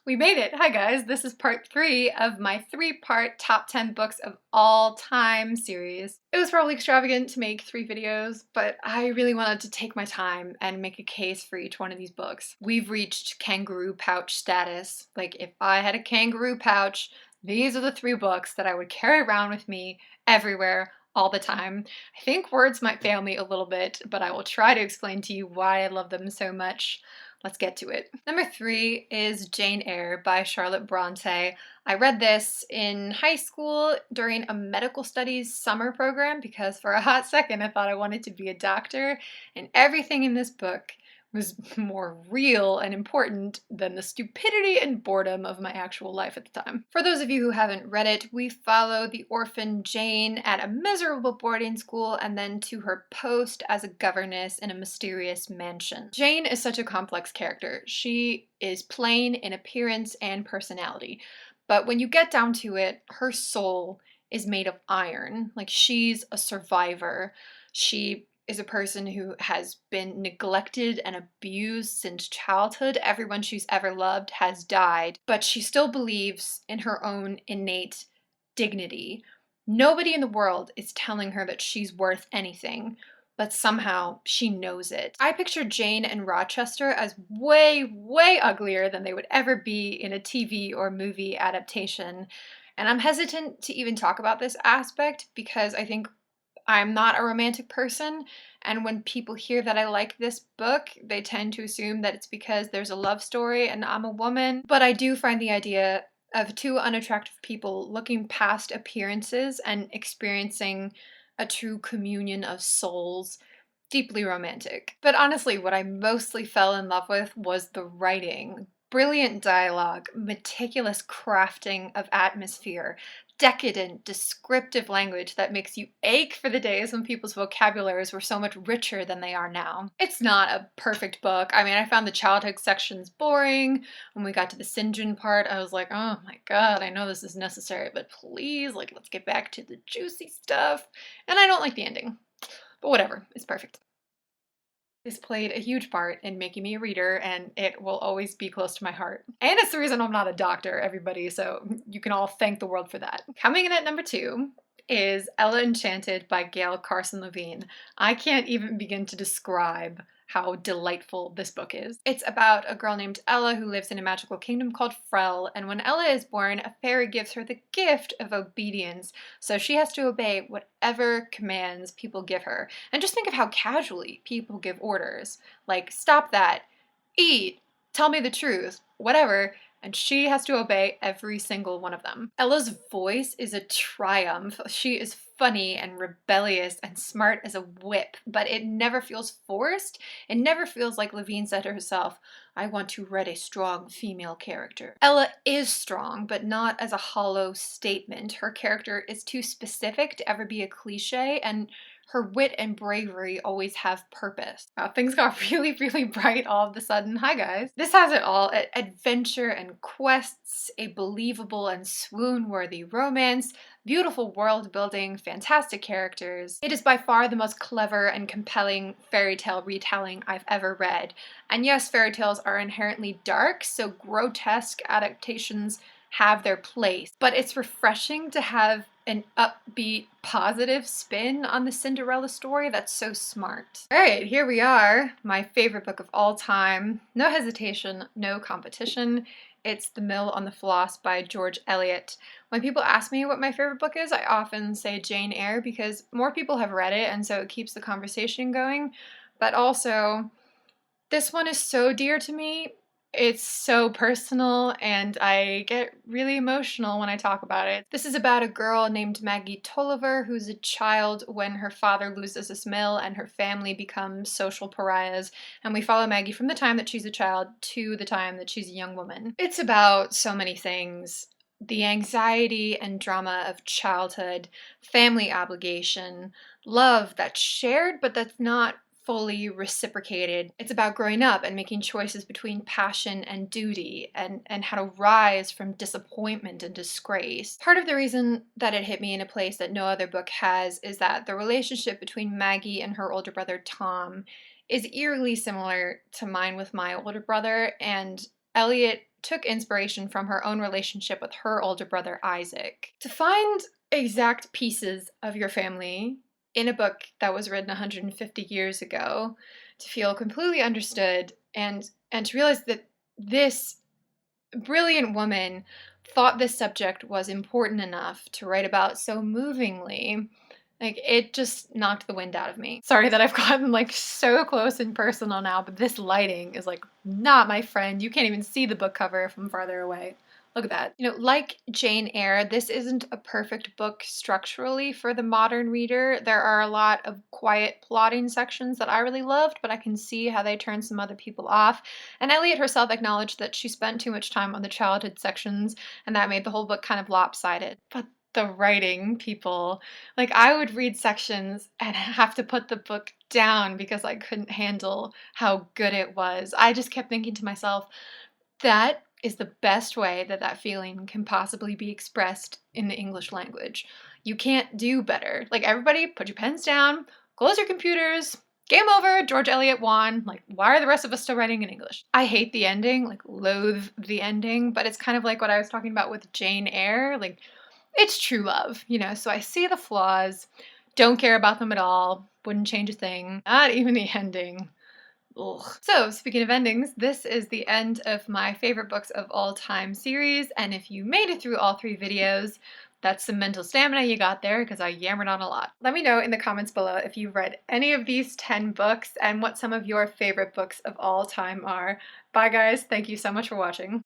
We made it! Hi guys, this is part 3 of my 3-part top 10 books of all time series. It was probably extravagant to make 3 videos, but I really wanted to take my time and make a case for each one of these books. We've reached kangaroo pouch status. Like, if I had a kangaroo pouch, these are the 3 books that I would carry around with me everywhere, all the time. I think words might fail me a little bit, but I will try to explain to you why I love them so much. Let's get to it. Number 3 is Jane Eyre by Charlotte Brontë. I read this in high school during a medical studies summer program because for a hot second I thought I wanted to be a doctor, and everything in this book was more real and important than the stupidity and boredom of my actual life at the time. For those of you who haven't read it, we follow the orphan Jane at a miserable boarding school and then to her post as a governess in a mysterious mansion. Jane is such a complex character. She is plain in appearance and personality, but when you get down to it, her soul is made of iron. Like, she's a survivor. She is a person who has been neglected and abused since childhood. Everyone she's ever loved has died, but she still believes in her own innate dignity. Nobody in the world is telling her that she's worth anything, but somehow she knows it. I picture Jane and Rochester as way, way uglier than they would ever be in a TV or movie adaptation. And I'm hesitant to even talk about this aspect because I think I'm not a romantic person, and when people hear that I like this book, they tend to assume that it's because there's a love story and I'm a woman. But I do find the idea of 2 unattractive people looking past appearances and experiencing a true communion of souls deeply romantic. But honestly, what I mostly fell in love with was the writing. Brilliant dialogue, meticulous crafting of atmosphere, decadent, descriptive language that makes you ache for the days when people's vocabularies were so much richer than they are now. It's not a perfect book. I mean, I found the childhood sections boring. When we got to the St. John part, I was like, oh my god, I know this is necessary, but please, like, let's get back to the juicy stuff. And I don't like the ending. But whatever, it's perfect. This played a huge part in making me a reader, and it will always be close to my heart. And it's the reason I'm not a doctor, everybody, so you can all thank the world for that. Coming in at number 2 is Enchanted by Gail, Carson, Levine. I can't even begin to describe how delightful this book is. It's about a girl named Ella who lives in a magical kingdom called Frel, and when Ella is born, a fairy gives her the gift of obedience, so she has to obey whatever commands people give her. And just think of how casually people give orders, like, stop that, eat, tell me the truth, whatever, and she has to obey every single one of them. Ella's voice is a triumph. She is funny and rebellious and smart as a whip, but it never feels forced. It never feels like Levine said to herself, I want to write a strong female character. Ella is strong, but not as a hollow statement. Her character is too specific to ever be a cliche, and her wit and bravery always have purpose. Wow, things got really, really bright all of a sudden. Hi guys. This has it all. Adventure and quests, a believable and swoon-worthy romance, beautiful world building, fantastic characters. It is by far the most clever and compelling fairy tale retelling I've ever read. And yes, fairy tales are inherently dark, so grotesque adaptations have their place, but it's refreshing to have an upbeat, positive spin on the Cinderella story that's so smart. All right, here we are, my favorite book of all time. No hesitation, no competition. It's The Mill on the Floss by George Eliot. When people ask me what my favorite book is, I often say Jane Eyre because more people have read it, and so it keeps the conversation going. But also, this one is so dear to me. It's so personal, and I get really emotional when I talk about it. This is about a girl named Maggie Tolliver who's a child when her father loses his mill and her family becomes social pariahs, and we follow Maggie from the time that she's a child to the time that she's a young woman. It's about so many things. The anxiety and drama of childhood, family obligation, love that's shared but that's not fully reciprocated. It's about growing up and making choices between passion and duty, and how to rise from disappointment and disgrace. Part of the reason that it hit me in a place that no other book has is that the relationship between Maggie and her older brother Tom is eerily similar to mine with my older brother, and Eliot took inspiration from her own relationship with her older brother Isaac. To find exact pieces of your family in a book that was written 150 years ago, to feel completely understood, and to realize that this brilliant woman thought this subject was important enough to write about so movingly, like, it just knocked the wind out of me. Sorry that I've gotten like so close and personal now, but this lighting is like not my friend. You can't even see the book cover from farther away. Look at that. You know, like Jane Eyre, this isn't a perfect book structurally for the modern reader. There are a lot of quiet plotting sections that I really loved, but I can see how they turn some other people off. And Eliot herself acknowledged that she spent too much time on the childhood sections, and that made the whole book kind of lopsided. But the writing, people, like, I would read sections and have to put the book down because I couldn't handle how good it was. I just kept thinking to myself, that is the best way that that feeling can possibly be expressed in the English language. You can't do better. Like, everybody, put your pens down, close your computers, game over, George Eliot won. Like, why are the rest of us still writing in English? I hate the ending, like, loathe the ending, but it's kind of like what I was talking about with Jane Eyre. Like, it's true love, you know, so I see the flaws, don't care about them at all, wouldn't change a thing, not even the ending. Ugh. So, speaking of endings, this is the end of my favorite books of all time series, and if you made it through all 3 videos, that's some mental stamina you got there, because I yammered on a lot. Let me know in the comments below if you've read any of these 10 books and what some of your favorite books of all time are. Bye guys, thank you so much for watching.